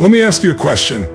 Let me ask you a question.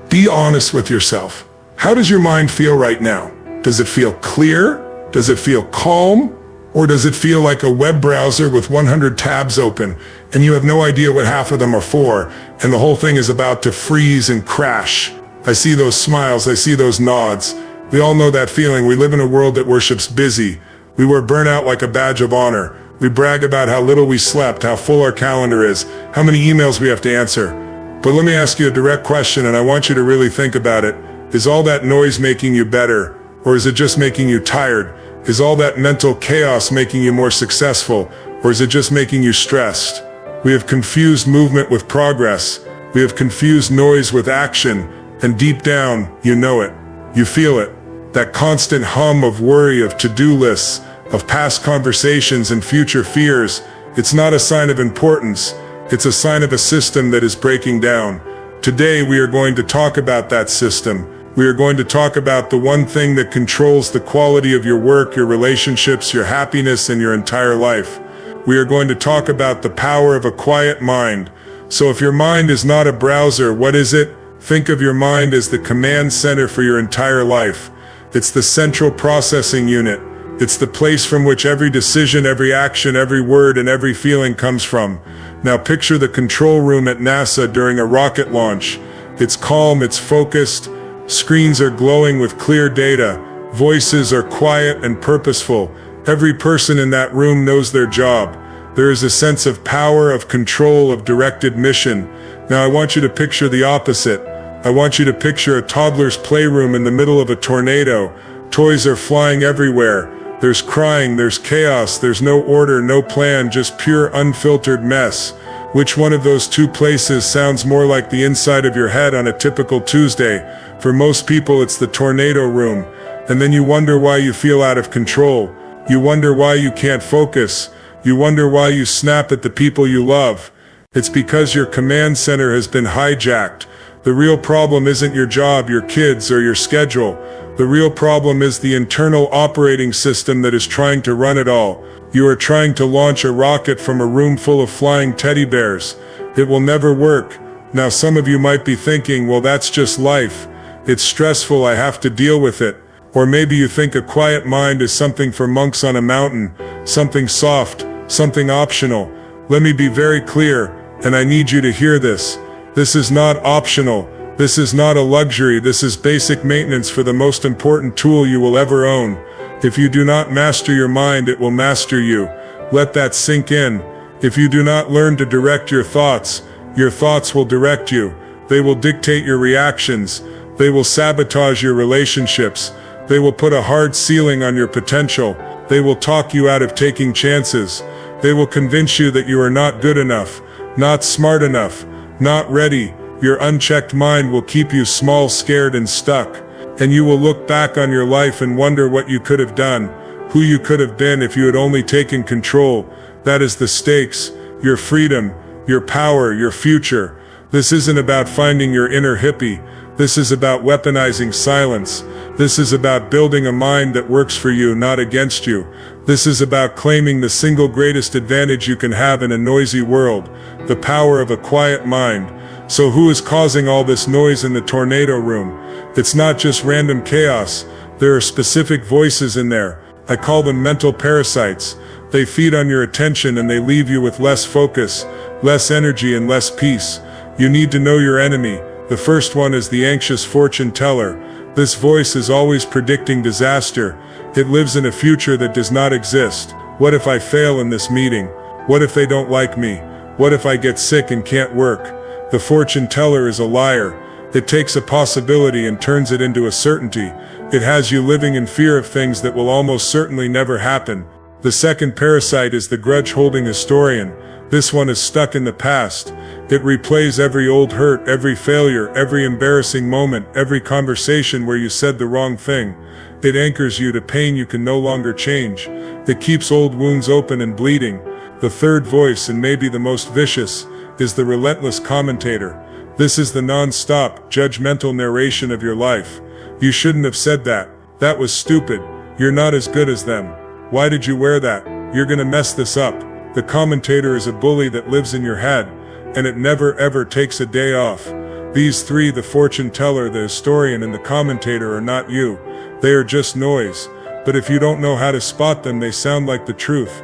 Be honest with yourself. How does your mind feel right now? Does it feel clear? Does it feel calm? Or does it feel like a web browser with 100 tabs open and you have no idea what half of them are for, and the whole thing is about to freeze and crash? I see those smiles, I see those nods. We all know that feeling. We live in a world that worships busy. We wear burnout like a badge of honor. We brag about how little we slept, how full our calendar is, how many emails we have to answer. But let me ask you a direct question, and I want you to really think about it. Is all that noise making you better, or is it just making you tired? Is all that mental chaos making you more successful, or is it just making you stressed? We have confused movement with progress. We have confused noise with action, and deep down, you know it. You feel it. That constant hum of worry, of to-do lists, of past conversations and future fears. It's not a sign of importance. It's a sign of a system that is breaking down. Today we are going to talk about that system. We are going to talk about the one thing that controls the quality of your work, your relationships, your happiness, and your entire life. We are going to talk about the power of a quiet mind. So if your mind is not a browser, what is it? Think of your mind as the command center for your entire life. It's the central processing unit. It's the place from which every decision, every action, every word, and every feeling comes from. Now picture the control room at NASA during a rocket launch. It's calm, it's focused. Screens are glowing with clear data. Voices are quiet and purposeful. Every person in that room knows their job. There is a sense of power, of control, of directed mission. Now I want you to picture the opposite. I want you to picture a toddler's playroom in the middle of a tornado. Toys are flying everywhere. There's crying, there's chaos, there's no order, no plan, just pure unfiltered mess. Which one of those two places sounds more like the inside of your head on a typical Tuesday? For most people it's the tornado room. And then you wonder why you feel out of control. You wonder why you can't focus. You wonder why you snap at the people you love. It's because your command center has been hijacked. The real problem isn't your job, your kids, or your schedule. The real problem is the internal operating system that is trying to run it all. You are trying to launch a rocket from a room full of flying teddy bears. It will never work. Now some of you might be thinking, well, that's just life. It's stressful, I have to deal with it. Or maybe you think a quiet mind is something for monks on a mountain, something soft, something optional. Let me be very clear, and I need you to hear this. This is not optional. This is not a luxury. This is basic maintenance for the most important tool you will ever own. If you do not master your mind, it will master you. Let that sink in. If you do not learn to direct your thoughts will direct you. They will dictate your reactions. They will sabotage your relationships. They will put a hard ceiling on your potential. They will talk you out of taking chances. They will convince you that you are not good enough, not smart enough, not ready. Your unchecked mind will keep you small, scared, and stuck. And you will look back on your life and wonder what you could have done, who you could have been if you had only taken control. That is the stakes, your freedom, your power, your future. This isn't about finding your inner hippie. This is about weaponizing silence. This is about building a mind that works for you, not against you. This is about claiming the single greatest advantage you can have in a noisy world, the power of a quiet mind. So who is causing all this noise in the tornado room? It's not just random chaos. There are specific voices in there. I call them mental parasites. They feed on your attention and they leave you with less focus, less energy, and less peace. You need to know your enemy. The first one is the anxious fortune teller. This voice is always predicting disaster. It lives in a future that does not exist. What if I fail in this meeting? What if they don't like me? What if I get sick and can't work? The fortune teller is a liar. It takes a possibility and turns it into a certainty. It has you living in fear of things that will almost certainly never happen. The second parasite is the grudge-holding historian. This one is stuck in the past. It replays every old hurt, every failure, every embarrassing moment, every conversation where you said the wrong thing. It anchors you to pain you can no longer change. It keeps old wounds open and bleeding. The third voice, and maybe the most vicious, is the relentless commentator. This is the non-stop, judgmental narration of your life. You shouldn't have said that. That was stupid. You're not as good as them. Why did you wear that? You're gonna mess this up. The commentator is a bully that lives in your head, and it never ever takes a day off. These three, the fortune teller, the historian, and the commentator, are not you. They are just noise. But if you don't know how to spot them, they sound like the truth.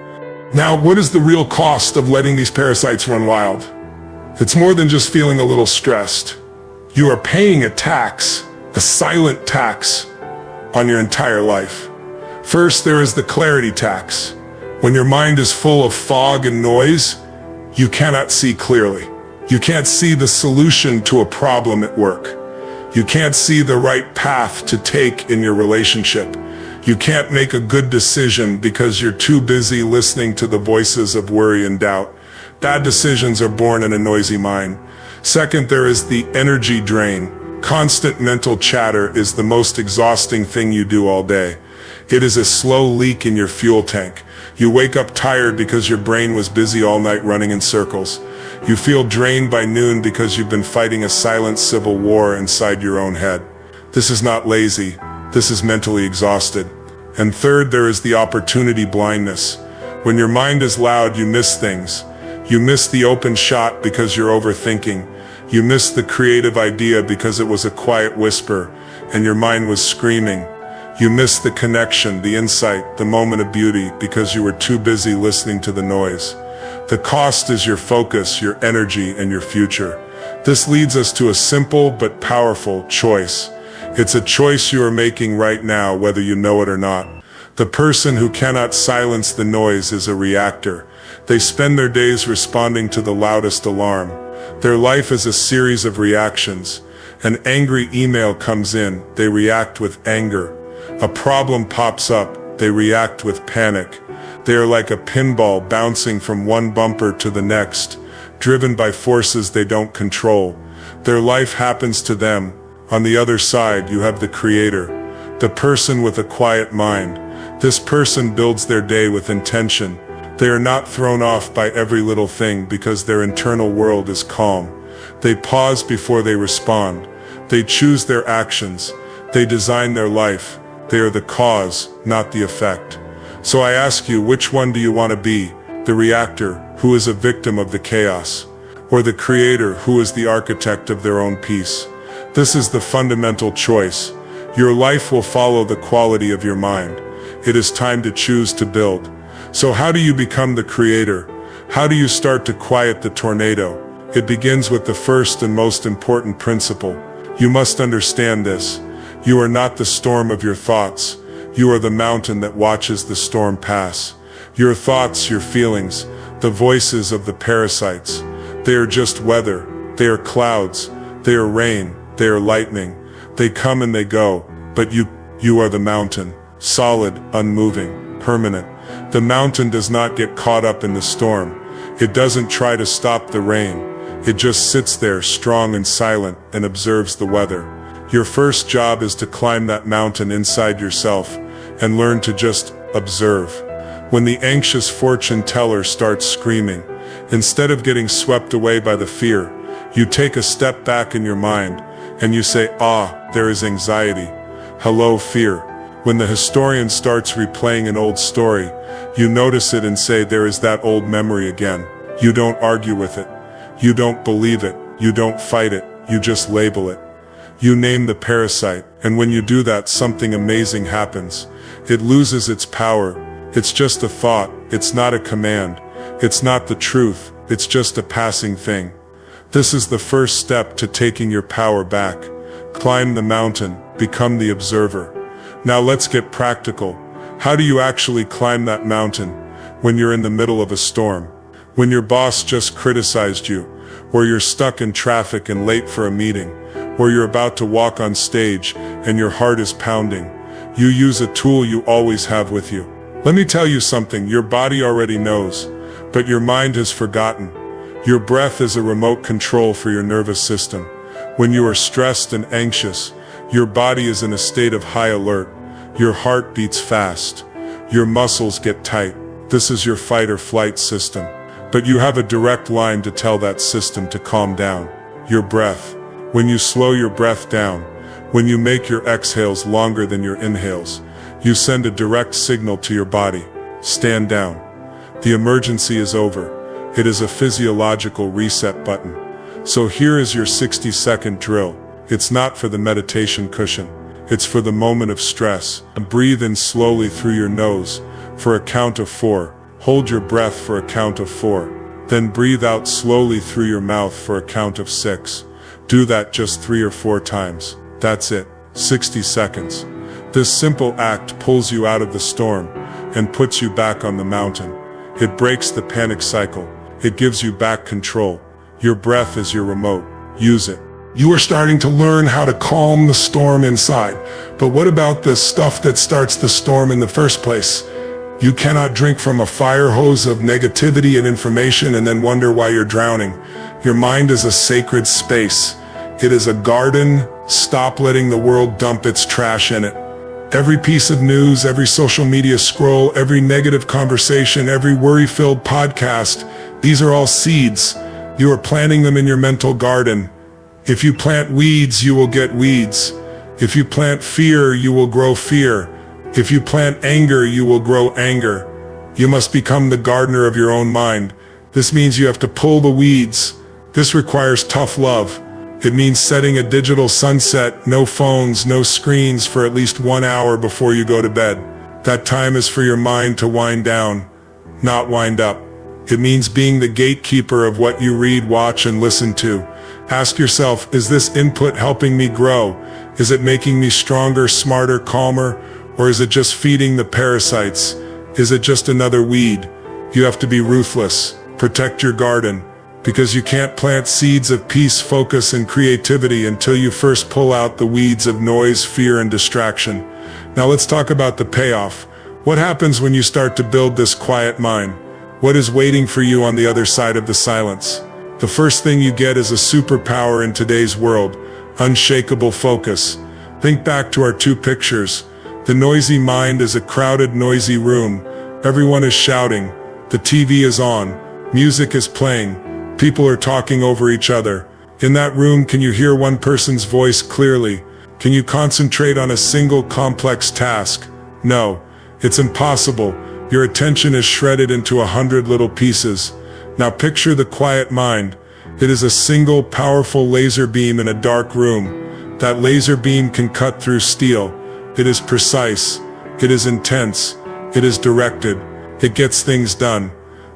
Now, what is the real cost of letting these parasites run wild? It's more than just feeling a little stressed. You are paying a tax, a silent tax, on your entire life. First, there is the clarity tax. When your mind is full of fog and noise, you cannot see clearly. You can't see the solution to a problem at work. You can't see the right path to take in your relationship. You can't make a good decision because you're too busy listening to the voices of worry and doubt. Bad decisions are born in a noisy mind. Second, there is the energy drain. Constant mental chatter is the most exhausting thing you do all day. It is a slow leak in your fuel tank. You wake up tired because your brain was busy all night running in circles. You feel drained by noon because you've been fighting a silent civil war inside your own head. This is not lazy. This is mentally exhausted. And third, there is the opportunity blindness. When your mind is loud, you miss things. You miss the open shot because you're overthinking. You miss the creative idea because it was a quiet whisper and your mind was screaming. You miss the connection, the insight, the moment of beauty because you were too busy listening to the noise. The cost is your focus, your energy, and your future. This leads us to a simple but powerful choice. It's a choice you are making right now, whether you know it or not. The person who cannot silence the noise is a reactor. They spend their days responding to the loudest alarm. Their life is a series of reactions. An angry email comes in, they react with anger. A problem pops up, they react with panic. They are like a pinball bouncing from one bumper to the next, driven by forces they don't control. Their life happens to them. On the other side, you have the creator, the person with a quiet mind. This person builds their day with intention. They are not thrown off by every little thing because their internal world is calm. They pause before they respond. They choose their actions. They design their life. They are the cause, not the effect. So I ask you, which one do you want to be? The reactor, who is a victim of the chaos, or the creator, who is the architect of their own peace? This is the fundamental choice. Your life will follow the quality of your mind. It is time to choose to build. So how do you become the creator? How do you start to quiet the tornado? It begins with the first and most important principle. You must understand this. You are not the storm of your thoughts. You are the mountain that watches the storm pass. Your thoughts, your feelings, the voices of the parasites, they are just weather. They are clouds. They are rain. They are lightning. They come and they go. But you are the mountain. Solid, unmoving, permanent. The mountain does not get caught up in the storm. It doesn't try to stop the rain. It just sits there strong and silent and observes the weather. Your first job is to climb that mountain inside yourself and learn to just observe. When the anxious fortune teller starts screaming, instead of getting swept away by the fear, you take a step back in your mind and you say, there is anxiety. Hello, fear. When the historian starts replaying an old story, you notice it and say, there is that old memory again. You don't argue with it. You don't believe it. You don't fight it. You just label it. You name the parasite, and when you do that, something amazing happens. It loses its power. It's just a thought. It's not a command. It's not the truth. It's just a passing thing. This is the first step to taking your power back. Climb the mountain. Become the observer. Now let's get practical. How do you actually climb that mountain when you're in the middle of a storm? When your boss just criticized you, or you're stuck in traffic and late for a meeting, or you're about to walk on stage and your heart is pounding. You use a tool you always have with you. Let me tell you something your body already knows, but your mind has forgotten. Your breath is a remote control for your nervous system. When you are stressed and anxious, your body is in a state of high alert. Your heart beats fast. Your muscles get tight. This is your fight or flight system. But you have a direct line to tell that system to calm down. Your breath. When you slow your breath down, when you make your exhales longer than your inhales, you send a direct signal to your body. Stand down. The emergency is over. It is a physiological reset button. So here is your 60-second drill. It's not for the meditation cushion. It's for the moment of stress. Breathe in slowly through your nose for a count of 4. Hold your breath for a count of 4. Then breathe out slowly through your mouth for a count of 6. Do that just 3 or 4 times. That's it. 60 seconds. This simple act pulls you out of the storm and puts you back on the mountain. It breaks the panic cycle. It gives you back control. Your breath is your remote. Use it. You are starting to learn how to calm the storm inside. But what about the stuff that starts the storm in the first place? You cannot drink from a fire hose of negativity and information and then wonder why you're drowning. Your mind is a sacred space. It is a garden. Stop letting the world dump its trash in it. Every piece of news, every social media scroll, every negative conversation, every worry-filled podcast, these are all seeds. You are planting them in your mental garden. If you plant weeds, you will get weeds. If you plant fear, you will grow fear. If you plant anger, you will grow anger. You must become the gardener of your own mind. This means you have to pull the weeds. This requires tough love. It means setting a digital sunset, no phones, no screens for at least 1 hour before you go to bed. That time is for your mind to wind down, not wind up. It means being the gatekeeper of what you read, watch, and listen to. Ask yourself, is this input helping me grow? Is it making me stronger, smarter, calmer? Or is it just feeding the parasites? Is it just another weed? You have to be ruthless. Protect your garden. Because you can't plant seeds of peace, focus, and creativity until you first pull out the weeds of noise, fear, and distraction. Now let's talk about the payoff. What happens when you start to build this quiet mind? What is waiting for you on the other side of the silence? The first thing you get is a superpower in today's world: unshakable focus. Think back to our 2 pictures. The noisy mind is a crowded, noisy room. Everyone is shouting. The TV is on. Music is playing. People are talking over each other. In that room, can you hear one person's voice clearly? Can you concentrate on a single complex task? No, it's impossible. Your attention is shredded into 100 little pieces. Now picture the quiet mind. It is a single powerful laser beam in a dark room. That laser beam can cut through steel. It is precise. It is intense. It is directed. It gets things done.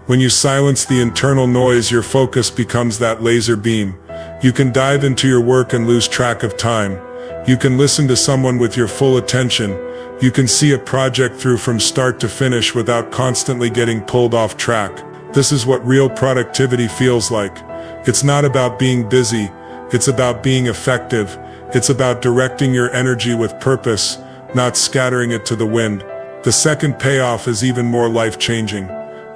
When you silence the internal noise, your focus becomes that laser beam. You can dive into your work and lose track of time. You can listen to someone with your full attention. You can see a project through from start to finish without constantly getting pulled off track. This is what real productivity feels like. It's not about being busy. It's about being effective. It's about directing your energy with purpose, not scattering it to the wind. The second payoff is even more life-changing.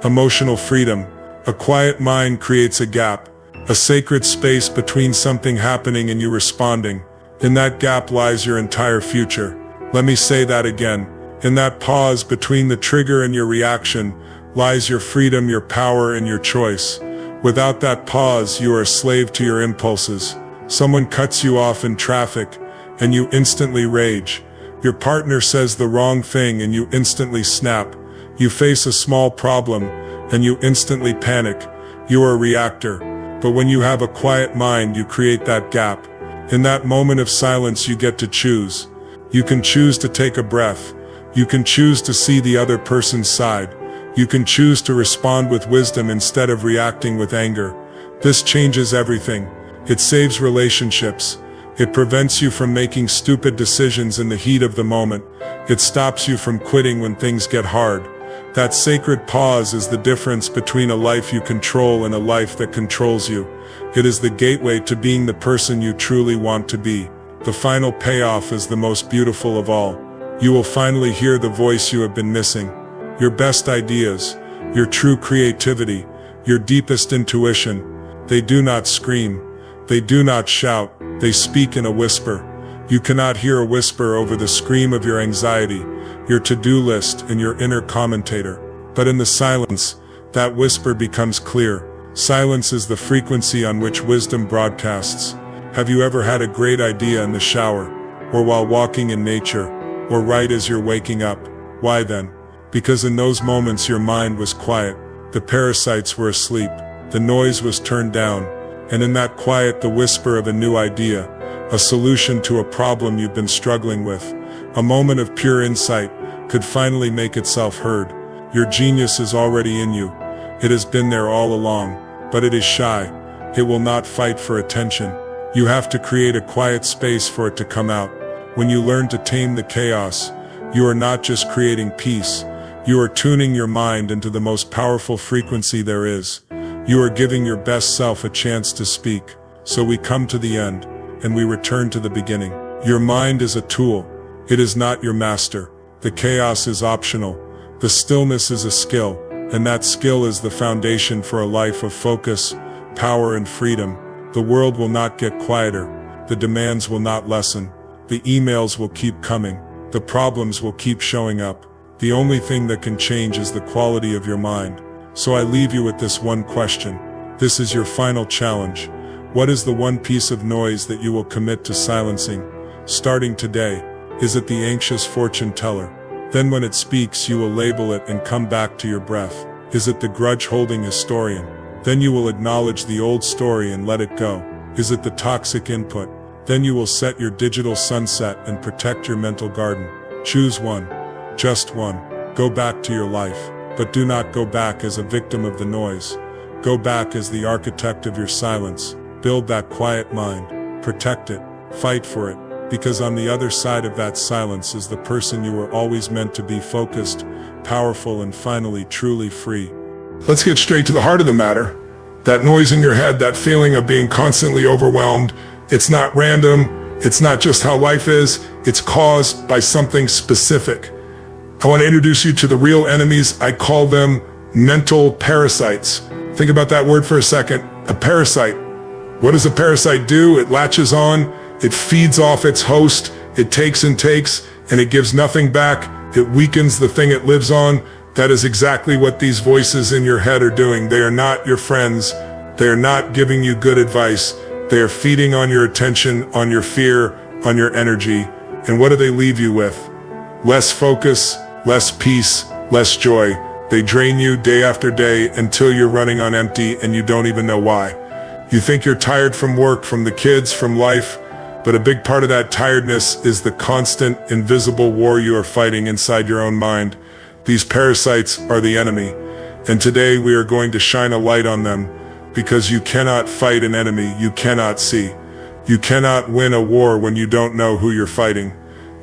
Emotional freedom. A quiet mind creates a gap, a sacred space between something happening and you responding. In that gap lies your entire future. Let me say that again. In that pause between the trigger and your reaction lies your freedom, your power, and your choice. Without that pause, you are a slave to your impulses. Someone cuts you off in traffic, and you instantly rage. Your partner says the wrong thing and you instantly snap. You face a small problem, and you instantly panic. You are a reactor. But when you have a quiet mind, you create that gap. In that moment of silence, you get to choose. You can choose to take a breath. You can choose to see the other person's side. You can choose to respond with wisdom instead of reacting with anger. This changes everything. It saves relationships. It prevents you from making stupid decisions in the heat of the moment. It stops you from quitting when things get hard. That sacred pause is the difference between a life you control and a life that controls you. It is the gateway to being the person you truly want to be. The final payoff is the most beautiful of all. You will finally hear the voice you have been missing. Your best ideas, your true creativity, your deepest intuition. They do not scream. They do not shout. They speak in a whisper. You cannot hear a whisper over the scream of your anxiety, your to-do list, and your inner commentator. But in the silence, that whisper becomes clear. Silence is the frequency on which wisdom broadcasts. Have you ever had a great idea in the shower, or while walking in nature, or right as you're waking up? Why then? Because in those moments your mind was quiet. The parasites were asleep. The noise was turned down. And in that quiet, the whisper of a new idea, a solution to a problem you've been struggling with, a moment of pure insight, could finally make itself heard. Your genius is already in you. It has been there all along, but it is shy. It will not fight for attention. You have to create a quiet space for it to come out. When you learn to tame the chaos, you are not just creating peace. You are tuning your mind into the most powerful frequency there is. You are giving your best self a chance to speak. So we come to the end, and we return to the beginning. Your mind is a tool. It is not your master. The chaos is optional. The stillness is a skill, and that skill is the foundation for a life of focus, power, and freedom. The world will not get quieter. The demands will not lessen. The emails will keep coming. The problems will keep showing up. The only thing that can change is the quality of your mind. So I leave you with this one question. This is your final challenge. What is the one piece of noise that you will commit to silencing? Starting today, is it the anxious fortune teller? Then when it speaks, you will label it and come back to your breath. Is it the grudge-holding historian? Then you will acknowledge the old story and let it go. Is it the toxic input? Then you will set your digital sunset and protect your mental garden. Choose one. Just one. Go back to your life. But do not go back as a victim of the noise. Go back as the architect of your silence. Build that quiet mind. Protect it. Fight for it. Because on the other side of that silence is the person you were always meant to be, focused, powerful, and finally truly free. Let's get straight to the heart of the matter. That noise in your head, that feeling of being constantly overwhelmed, it's not random. It's not just how life is. It's caused by something specific. I want to introduce you to the real enemies. I call them mental parasites. Think about that word for a second. A parasite. What does a parasite do? It latches on, it feeds off its host, it takes and takes, and it gives nothing back. It weakens the thing it lives on. That is exactly what these voices in your head are doing. They are not your friends. They are not giving you good advice. They are feeding on your attention, on your fear, on your energy. And what do they leave you with? Less focus, less peace, less joy. They drain you day after day until you're running on empty and you don't even know why. You think you're tired from work, from the kids, from life, but a big part of that tiredness is the constant, invisible war you are fighting inside your own mind. These parasites are the enemy, and today we are going to shine a light on them, because you cannot fight an enemy you cannot see. You cannot win a war when you don't know who you're fighting.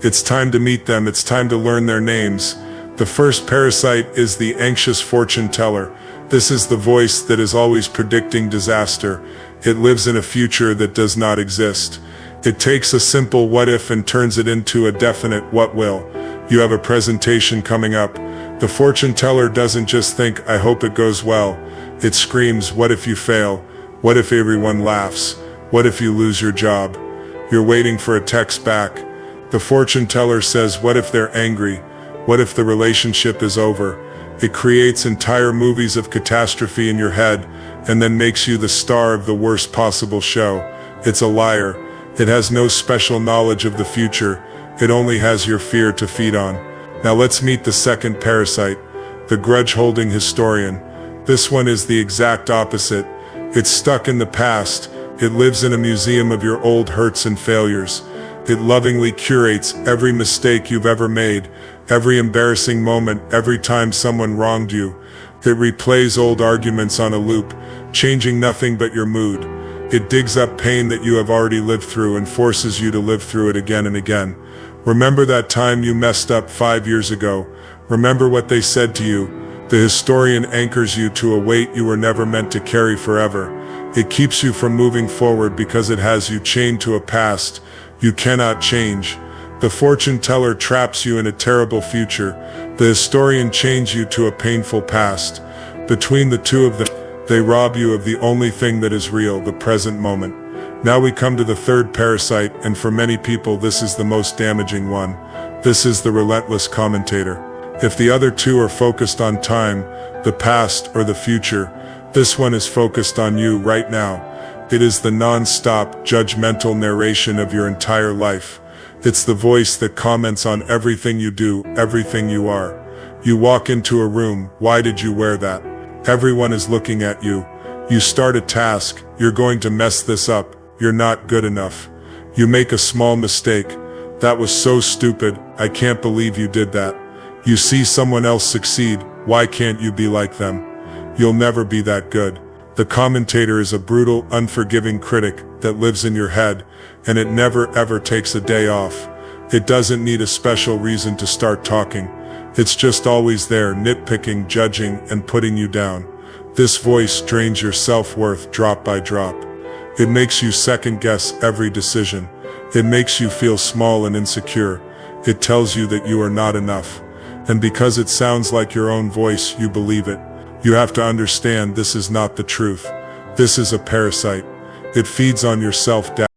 It's time to meet them. It's time to learn their names. The first parasite is the anxious fortune teller. This is the voice that is always predicting disaster. It lives in a future that does not exist. It takes a simple what if and turns it into a definite what will. You have a presentation coming up. The fortune teller doesn't just think, I hope it goes well. It screams, what if you fail? What if everyone laughs? What if you lose your job? You're waiting for a text back. The fortune teller says, what if they're angry? What if the relationship is over? It creates entire movies of catastrophe in your head and then makes you the star of the worst possible show. It's a liar. It has no special knowledge of the future. It only has your fear to feed on. Now let's meet the second parasite, the grudge-holding historian. This one is the exact opposite. It's stuck in the past. It lives in a museum of your old hurts and failures. It lovingly curates every mistake you've ever made, every embarrassing moment, every time someone wronged you. It replays old arguments on a loop, changing nothing but your mood. It digs up pain that you have already lived through and forces you to live through it again and again. Remember that time you messed up 5 years ago. Remember what they said to you. The historian anchors you to a weight you were never meant to carry forever. It keeps you from moving forward because it has you chained to a past you cannot change. The fortune teller traps you in a terrible future. The historian chains you to a painful past. Between the two of them, they rob you of the only thing that is real, the present moment. Now we come to the third parasite, and for many people this is the most damaging one. This is the relentless commentator. If the other two are focused on time, the past, or the future, this one is focused on you right now. It is the non-stop, judgmental narration of your entire life. It's the voice that comments on everything you do, everything you are. You walk into a room, why did you wear that? Everyone is looking at you. You start a task, you're going to mess this up, you're not good enough. You make a small mistake. That was so stupid, I can't believe you did that. You see someone else succeed, why can't you be like them? You'll never be that good. The commentator is a brutal, unforgiving critic that lives in your head, and it never ever takes a day off. It doesn't need a special reason to start talking. It's just always there, nitpicking, judging, and putting you down. This voice drains your self-worth drop by drop. It makes you second-guess every decision. It makes you feel small and insecure. It tells you that you are not enough. And because it sounds like your own voice, you believe it. You have to understand this is not the truth. This is a parasite. It feeds on your self-doubt.